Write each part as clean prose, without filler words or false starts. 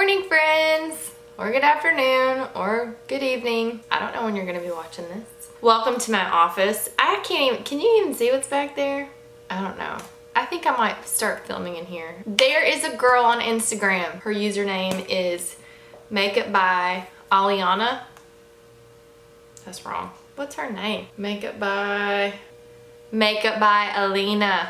morning, friends, or good afternoon, or good evening. I don't know when you're gonna be watching this. Welcome to my office. Can you even see what's back there? I don't know. I think I might start filming in here. There is a girl on Instagram. Her username is Makeup By Alinna. That's wrong. What's her name? Makeup By Alinna.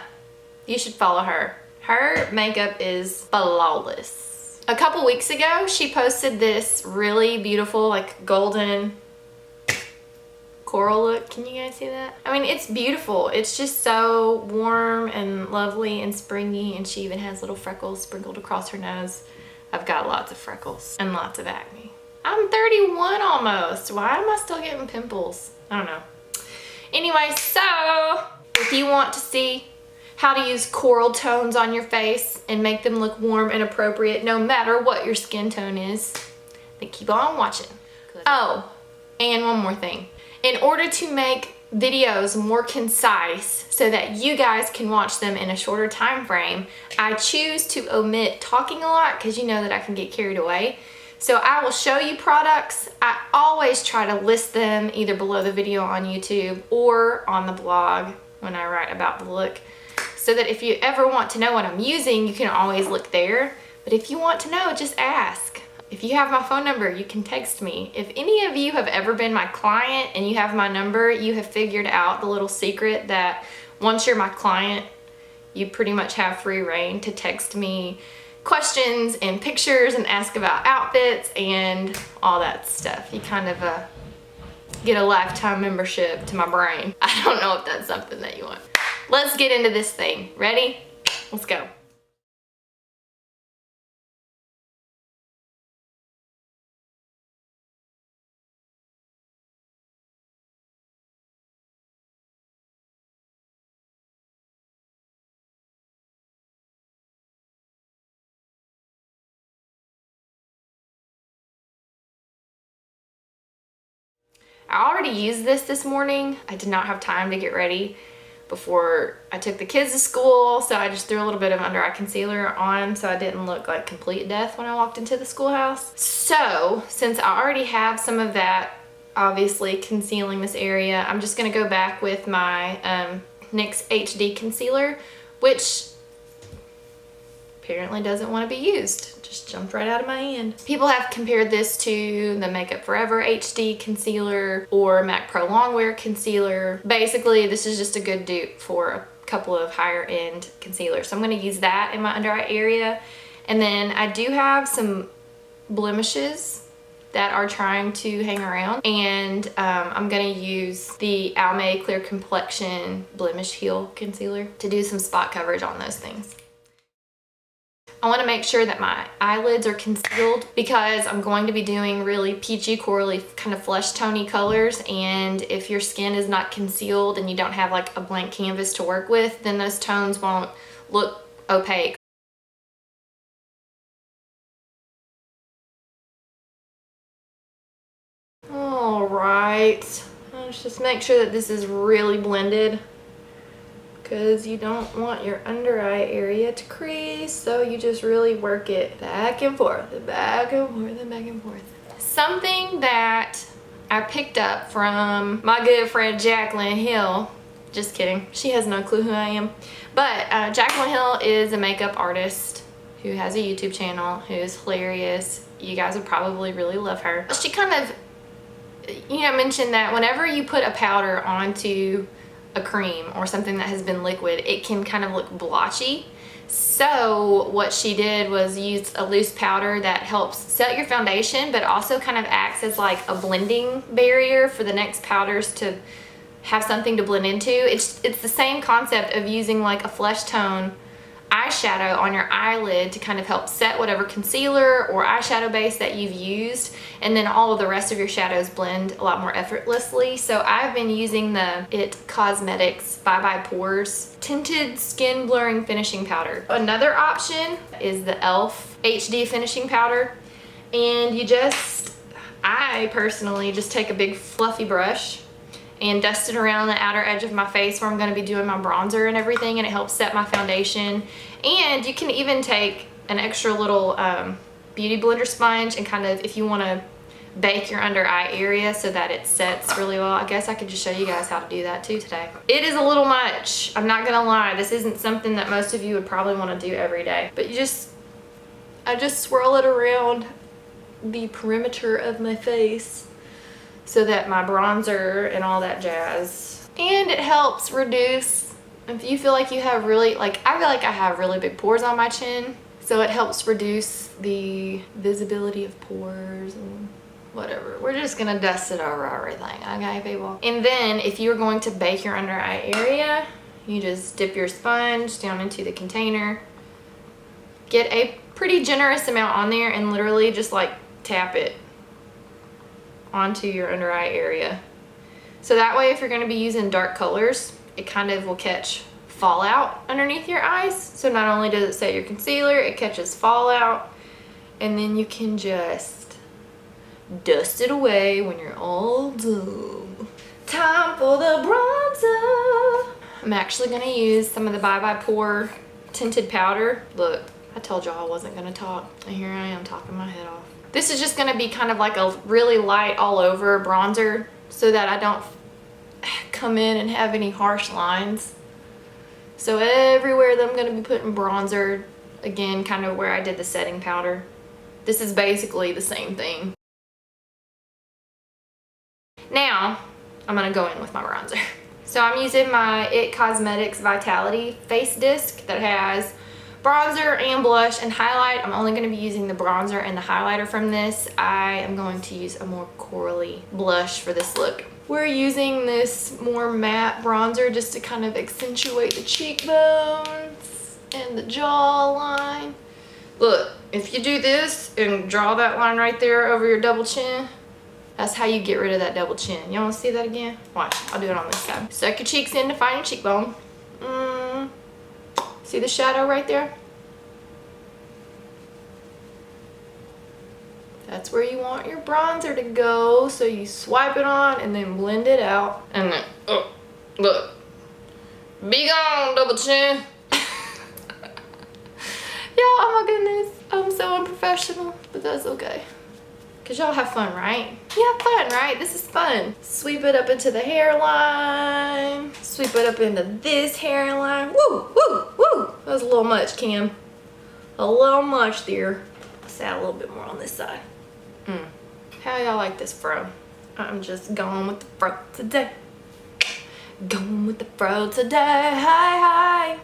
You should follow her. Her makeup is flawless. A couple weeks ago, she posted this really beautiful, like golden coral look. Can you guys see that? I mean, it's beautiful. It's just so warm and lovely and springy, and she even has little freckles sprinkled across her nose. I've got lots of freckles and lots of acne. I'm 31 almost. Why am I still getting pimples? I don't know. Anyway, so if you want to see how to use coral tones on your face and make them look warm and appropriate no matter what your skin tone is, then keep on watching. Oh, and one more thing. In order to make videos more concise so that you guys can watch them in a shorter time frame, I choose to omit talking a lot because you know that I can get carried away. So I will show you products. I always try to list them either below the video on YouTube or on the blog when I write about the look, so that if you ever want to know what I'm using, you can always look there. But if you want to know, just ask. If you have my phone number, you can text me. If any of you have ever been my client and you have my number, you have figured out the little secret that once you're my client, you pretty much have free reign to text me questions and pictures and ask about outfits and all that stuff. You kind of get a lifetime membership to my brain. I don't know if that's something that you want. Let's get into this thing. Ready? Let's go. I already used this morning. I did not have time to get ready before I took the kids to school, so I just threw a little bit of under eye concealer on so I didn't look like complete death when I walked into the schoolhouse. So since I already have some of that obviously concealing this area, I'm just gonna go back with my NYX HD concealer, which apparently doesn't want to be used. Just jumped right out of my hand. People have compared this to the Makeup Forever HD concealer or MAC Pro Longwear concealer. Basically, this is just a good dupe for a couple of higher end concealers. So I'm going to use that in my under eye area. And then I do have some blemishes that are trying to hang around, and I'm going to use the e.l.f. Clear Complexion Blemish Heal Concealer to do some spot coverage on those things. I want to make sure that my eyelids are concealed because I'm going to be doing really peachy, corally, kind of flesh tony colors, and if your skin is not concealed and you don't have like a blank canvas to work with, then those tones won't look opaque. All right, let's just make sure that this is really blended, because you don't want your under eye area to crease, so you just really work it back and forth and back and forth and back and forth. Something that I picked up from my good friend Jaclyn Hill, just kidding, she has no clue who I am, but Jaclyn Hill is a makeup artist who has a YouTube channel, who is hilarious. You guys would probably really love her. She kind of, mentioned that whenever you put a powder onto a cream or something that has been liquid, it can kind of look blotchy. So what she did was use a loose powder that helps set your foundation, but also kind of acts as like a blending barrier for the next powders to have something to blend into. It's the same concept of using like a flesh tone eyeshadow on your eyelid to kind of help set whatever concealer or eyeshadow base that you've used, and then all of the rest of your shadows blend a lot more effortlessly. So I've been using the IT Cosmetics ByeBye Pores Tinted Skin Blurring Finishing Powder. Another option is the e.l.f. HD Finishing Powder, and I personally just take a big fluffy brush and dust it around the outer edge of my face where I'm going to be doing my bronzer and everything, and it helps set my foundation. And you can even take an extra little beauty blender sponge and kind of, if you want to bake your under eye area so that it sets really well. I guess I could just show you guys how to do that too today. It is a little much, I'm not gonna lie. This isn't something that most of you would probably want to do every day, but I just swirl it around the perimeter of my face so that my bronzer and all that jazz, and it helps reduce, if you feel like you have really, like I feel like I have really big pores on my chin, so it helps reduce the visibility of pores and whatever. We're just gonna dust it over everything, okay people? And then if you're going to bake your under eye area, you just dip your sponge down into the container, get a pretty generous amount on there, and literally just like tap it onto your under eye area. So that way if you're gonna be using dark colors, it kind of will catch fallout underneath your eyes. So not only does it set your concealer, it catches fallout, and then you can just dust it away when you're all done. Time for the bronzer. I'm actually gonna use some of the ByeBye Pore tinted powder. Look, I told y'all I wasn't gonna talk, and here I am talking my head off. This is just gonna be kind of like a really light all over bronzer so that I don't come in and have any harsh lines. So everywhere that I'm gonna be putting bronzer, again, kind of where I did the setting powder. This is basically the same thing. Now, I'm gonna go in with my bronzer. So I'm using my IT Cosmetics Vitality Face Disc that has bronzer and blush and highlight. I'm only gonna be using the bronzer and the highlighter from this. I am going to use a more corally blush for this look. We're using this more matte bronzer just to kind of accentuate the cheekbones and the jawline. Look, if you do this and draw that line right there over your double chin, that's how you get rid of that double chin. You want to see that again? Watch, I'll do it on this side. Suck your cheeks in to find your cheekbone. See the shadow right there? That's where you want your bronzer to go. So you swipe it on and then blend it out. And then, oh, look. Be gone, double chin. Y'all, oh my goodness. I'm so unprofessional, but that's okay. Cause y'all have fun, right? You have fun, right? This is fun. Sweep it up into the hairline. Sweep it up into this hairline. Woo, woo, woo. That was a little much, Cam. A little much there. Let's add a little bit more on this side. How y'all like this fro? I'm just going with the fro today. Going with the fro today. Hi, hi.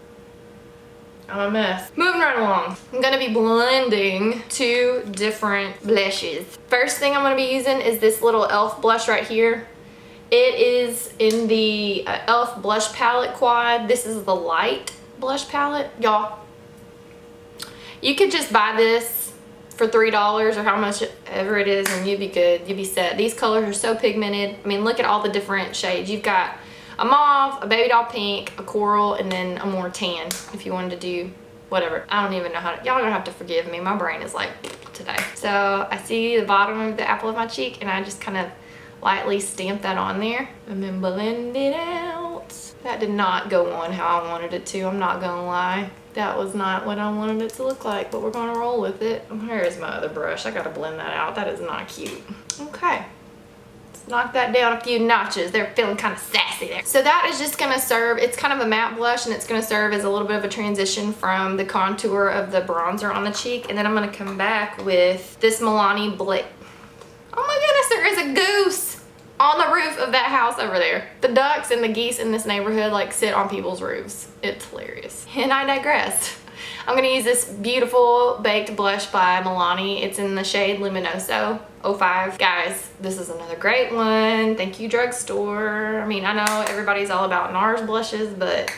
I'm a mess. Moving right along. I'm gonna be blending two different blushes. First thing I'm gonna be using is this little e.l.f. blush right here. It is in the e.l.f. blush palette quad. This is the light blush palette. Y'all, you could just buy this for $3 or how much ever it is and you'd be good. You'd be set. These colors are so pigmented. I mean, look at all the different shades. You've got a mauve, a baby doll pink, a coral, and then a more tan if you wanted to do whatever. I don't even know how to, y'all gonna have to forgive me. My brain is like today. So I see the bottom of the apple of my cheek and I just kind of lightly stamp that on there and then blend it out. That did not go on how I wanted it to, I'm not gonna lie. That was not what I wanted it to look like, but we're gonna roll with it. Here's my other brush. I gotta blend that out. That is not cute. Okay. Knock that down a few notches. They're feeling kind of sassy there. So that is just gonna serve, it's kind of a matte blush and it's gonna serve as a little bit of a transition from the contour of the bronzer on the cheek. And then I'm gonna come back with this Milani Blake. Oh my goodness, there is a goose on the roof of that house over there. The ducks and the geese in this neighborhood like sit on people's roofs. It's hilarious. And I digress. I'm gonna use this beautiful baked blush by Milani. It's in the shade Luminoso 05. Guys, this is another great one. Thank you, drugstore. I mean, I know everybody's all about NARS blushes, but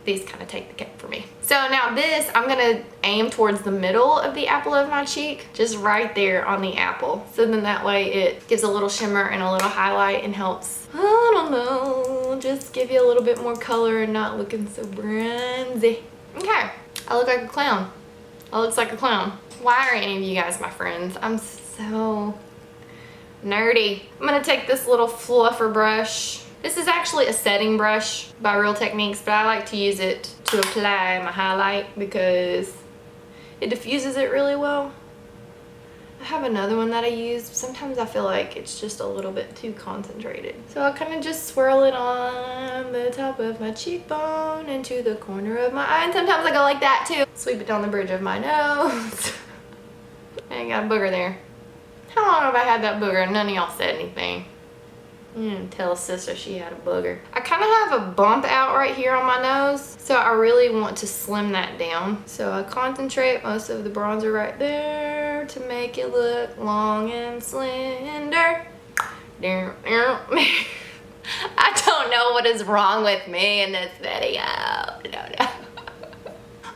these kind of take the cake for me. So now this, I'm gonna aim towards the middle of the apple of my cheek, just right there on the apple. So then that way it gives a little shimmer and a little highlight and helps, I don't know, just give you a little bit more color and not looking so bronzy. Okay, I look like a clown. I look like a clown. Why are any of you guys my friends? I'm so nerdy. I'm gonna take this little fluffer brush. This is actually a setting brush by Real Techniques, but I like to use it to apply my highlight because it diffuses it really well. I have another one that I use. Sometimes I feel like it's just a little bit too concentrated. So I kind of just swirl it on the top of my cheekbone into the corner of my eye. And sometimes I go like that too. Sweep it down the bridge of my nose. I ain't got a booger there. How long have I had that booger and none of y'all said anything? You didn't tell sister she had a booger. I kind of have a bump out right here on my nose, so I really want to slim that down. So I concentrate most of the bronzer right there to make it look long and slender. I don't know what is wrong with me in this video. No.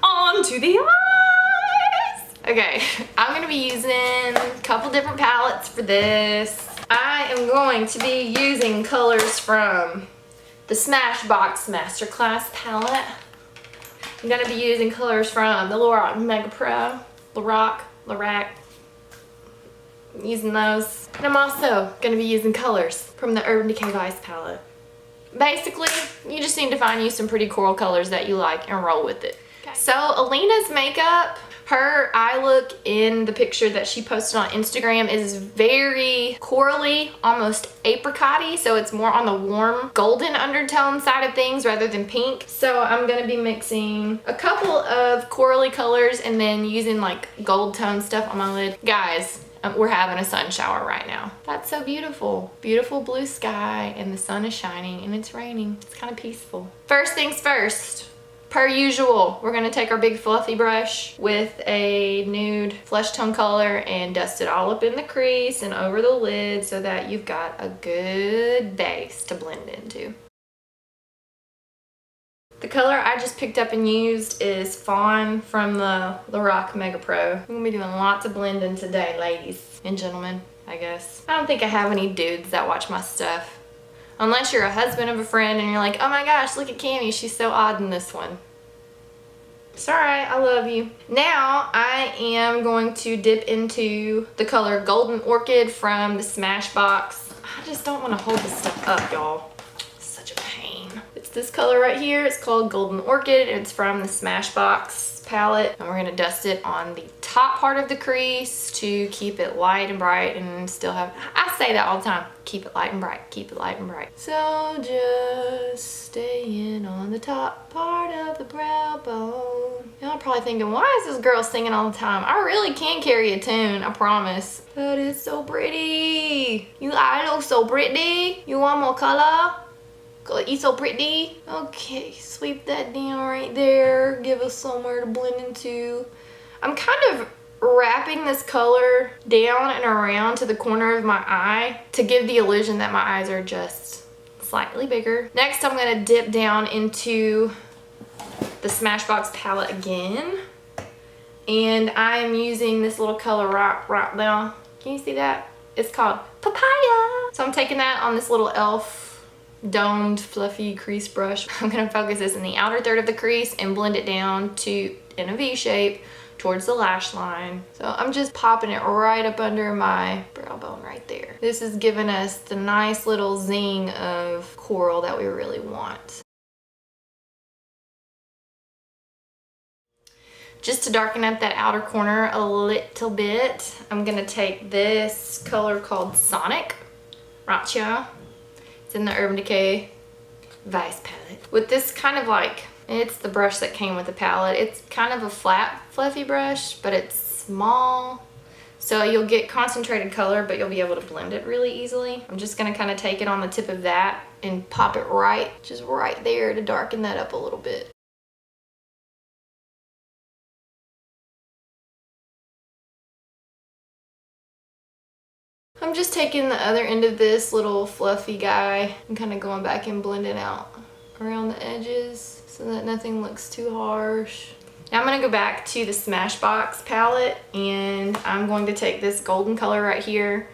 On to the eyes. Okay, I'm gonna be using a couple different palettes for this. I am going to be using colors from the Smashbox Masterclass palette. I'm going to be using colors from the Lorac Mega Pro, Lorac. I'm using those. And I'm also going to be using colors from the Urban Decay Vice palette. Basically, you just need to find you some pretty coral colors that you like and roll with it. Okay. So Alina's makeup, her eye look in the picture that she posted on Instagram is very corally, almost apricot-y, so it's more on the warm golden undertone side of things rather than pink. So I'm gonna be mixing a couple of corally colors and then using like gold tone stuff on my lid. Guys, we're having a sun shower right now. That's so beautiful. Beautiful blue sky and the sun is shining and it's raining. It's kind of peaceful. First things first. Per usual, we're gonna take our big fluffy brush with a nude flesh tone color and dust it all up in the crease and over the lid so that you've got a good base to blend into. The color I just picked up and used is Fawn from the Lorac Mega Pro. I'm gonna be doing lots of blending today, ladies and gentlemen, I guess. I don't think I have any dudes that watch my stuff. Unless you're a husband of a friend and you're like, oh my gosh, look at Camie, she's so odd in this one. It's alright, I love you. Now I am going to dip into the color Golden Orchid from the Smashbox. I just don't want to hold this stuff up, y'all. It's such a pain. It's this color right here. It's called Golden Orchid. It's from the Smashbox palette. And we're going to dust it on the top part of the crease to keep it light and bright and still have, I say that all the time, keep it light and bright, keep it light and bright. So just staying on the top part of the brow bone. Y'all are probably thinking, why is this girl singing all the time? I really can carry a tune, I promise. But it's so pretty. You idol so pretty. You want more color? You so pretty. Okay, sweep that down right there. Give us somewhere to blend into. I'm kind of wrapping this color down and around to the corner of my eye to give the illusion that my eyes are just slightly bigger. Next, I'm gonna dip down into the Smashbox palette again. And I'm using this little color right now. Can you see that? It's called Papaya. So I'm taking that on this little e.l.f. domed fluffy crease brush. I'm gonna focus this in the outer third of the crease and blend it down to in a V shape towards the lash line. So I'm just popping it right up under my brow bone right there. This is giving us the nice little zing of coral that we really want. Just to darken up that outer corner a little bit, I'm gonna take this color called Sonic right here. It's in the Urban Decay Vice palette. With this kind of like, it's the brush that came with the palette. It's kind of a flat, fluffy brush, but it's small. So you'll get concentrated color, but you'll be able to blend it really easily. I'm just gonna kind of take it on the tip of that and pop it right, just right there to darken that up a little bit. I'm just taking the other end of this little fluffy guy and kind of going back and blending out around the edges so that nothing looks too harsh. Now I'm going to go back to the Smashbox palette and I'm going to take this golden color right here.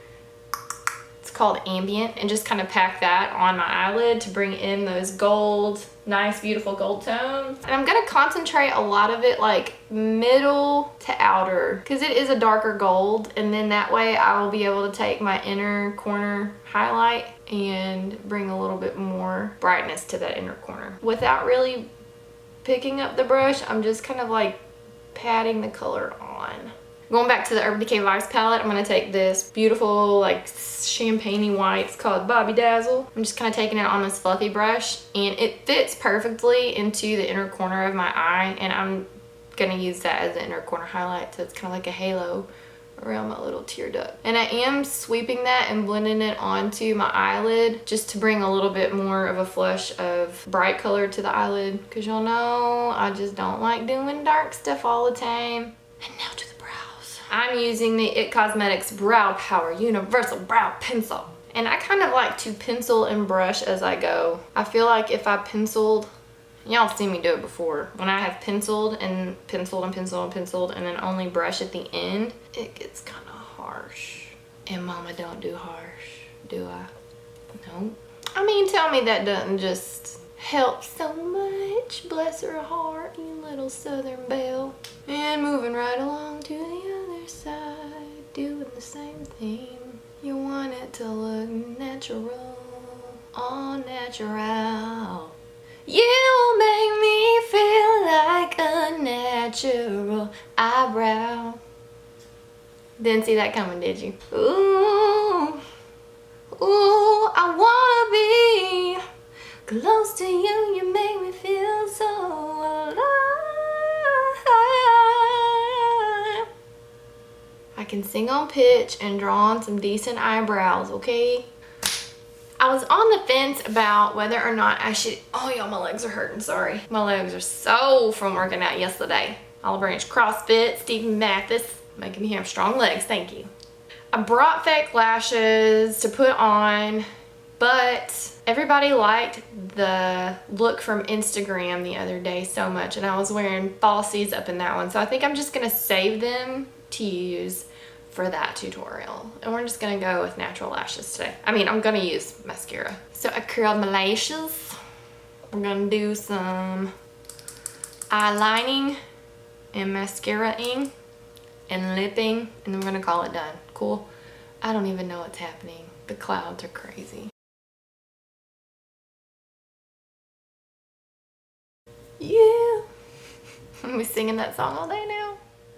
It's called Ambient, and just kind of pack that on my eyelid to bring in those gold, nice beautiful gold tones. And I'm going to concentrate a lot of it like middle to outer because it is a darker gold, and then that way I will be able to take my inner corner highlight and bring a little bit more brightness to that inner corner. Without really picking up the brush, I'm just kind of like patting the color on. Going back to the Urban Decay Vice palette, I'm going to take this beautiful like champagne-y white. It's called Bobby Dazzle. I'm just kind of taking it on this fluffy brush, and it fits perfectly into the inner corner of my eye, and I'm going to use that as the inner corner highlight, so it's kind of like a halo around my little tear duct. And I am sweeping that and blending it onto my eyelid just to bring a little bit more of a flush of bright color to the eyelid, because y'all know I just don't like doing dark stuff all the time. And now to the brows. I'm using the IT Cosmetics Brow Power Universal Brow Pencil. And I kind of like to pencil and brush as I go. I feel like if I penciled, y'all have seen me do it before. When I have penciled and penciled and penciled and penciled and then only brush at the end, it gets kind of harsh. And mama don't do harsh, do I? No. I mean, tell me that doesn't just help so much. Bless her heart, you little southern belle. And moving right along to the other side, doing the same thing. You want it to look natural, all natural. You make me feel like a natural eyebrow. Didn't see that coming, did you? Ooh, ooh, I wanna be close to you. You make me feel so alive. I can sing on pitch and draw on some decent eyebrows, okay? I was on the fence about whether or not I should, oh y'all, my legs are hurting, sorry. My legs are so from working out yesterday. Olive Branch CrossFit, Stephen Mathis, making me have strong legs, thank you. I brought fake lashes to put on, but everybody liked the look from Instagram the other day so much, and I was wearing falsies up in that one, so I think I'm just gonna save them to use for that tutorial, and we're just gonna go with natural lashes today. I mean, I'm gonna use mascara. So I curled my lashes. We're gonna do some eyelining and mascara-ing and lipping, and then we're gonna call it done. Cool? I don't even know what's happening. The clouds are crazy. Yeah. I'm be singing that song all day now.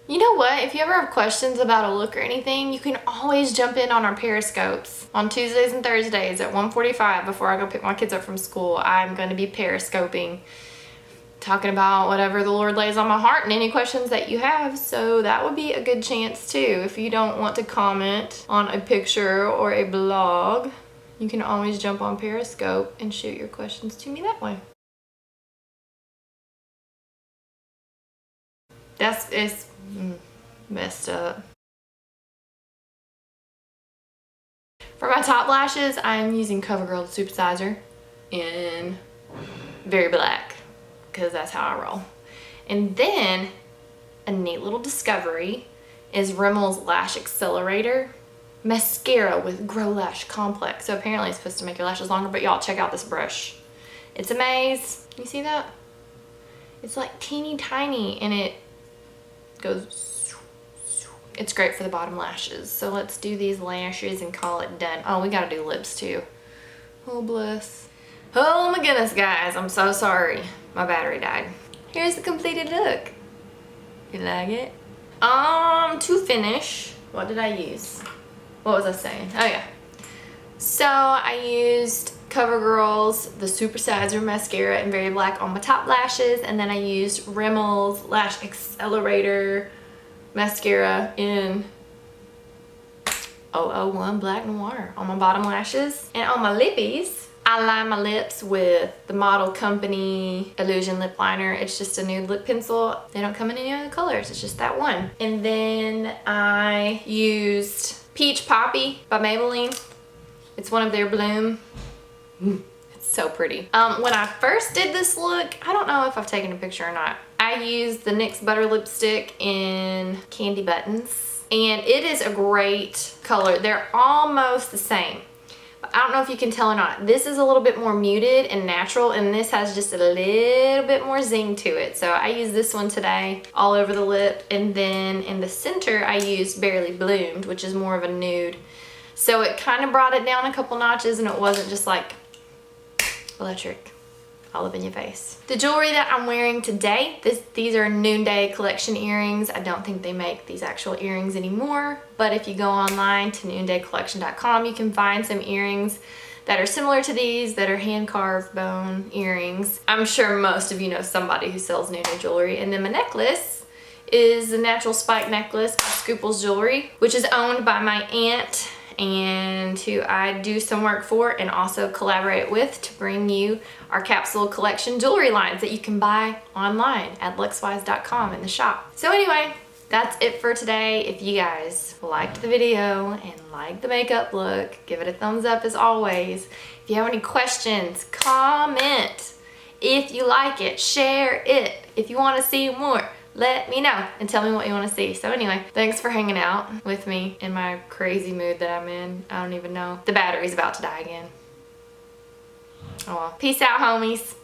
You know what? If you ever have questions about a look or anything, you can always jump in on our Periscopes. On Tuesdays and Thursdays at 1:45 before I go pick my kids up from school, I'm going to be Periscoping, talking about whatever the Lord lays on my heart and any questions that you have. So that would be a good chance too. If you don't want to comment on a picture or a blog, you can always jump on Periscope and shoot your questions to me that way. It's messed up. For my top lashes, I'm using Covergirl Supersizer in Very Black, because that's how I roll. And then a neat little discovery is Rimmel's Lash Accelerator mascara with Grow Lash Complex. So apparently it's supposed to make your lashes longer, but y'all check out this brush. It's a maze. You see that? It's like teeny tiny, and it goes, it's great for the bottom lashes. So let's do these lashes and call it done. Oh, we gotta do lips too. Oh bless. Oh my goodness, guys, I'm so sorry. My battery died. Here's the completed look. You like it? To finish, what did I use? What was I saying? Oh yeah. So I used CoverGirl's the Supersizer mascara in Very Black on my top lashes, and then I used Rimmel's Lash Accelerator mascara in 001 Black Noir on my bottom lashes. And on my lippies, I line my lips with the Model Company Illusion Lip Liner. It's just a nude lip pencil. They don't come in any other colors. It's just that one. And then I used Peach Poppy by Maybelline. It's one of their Bloom. It's so pretty. When I first did this look, I don't know if I've taken a picture or not. I used the NYX Butter Lipstick in Candy Buttons, and it is a great color. They're almost the same. I don't know if you can tell or not. This is a little bit more muted and natural, and this has just a little bit more zing to it. So I used this one today all over the lip, and then in the center I used Barely Bloomed, which is more of a nude. So it kind of brought it down a couple notches, and it wasn't just like electric. all up in your face. The jewelry that I'm wearing today, these are Noonday collection earrings. I don't think they make these actual earrings anymore, but if you go online to noondaycollection.com, you can find some earrings that are similar to these, that are hand-carved bone earrings. I'm sure most of you know somebody who sells Noonday jewelry. And then my necklace is a natural spike necklace by Scooples Jewelry, which is owned by my aunt and who I do some work for and also collaborate with to bring you our capsule collection jewelry lines that you can buy online at luxwise.com in the shop. So anyway, that's it for today. If you guys liked the video and liked the makeup look, give it a thumbs up as always. If you have any questions, comment. If you like it, share it. If you want to see more, let me know and tell me what you want to see. So anyway, thanks for hanging out with me in my crazy mood that I'm in. I don't even know. The battery's about to die again. Oh well. Peace out, homies.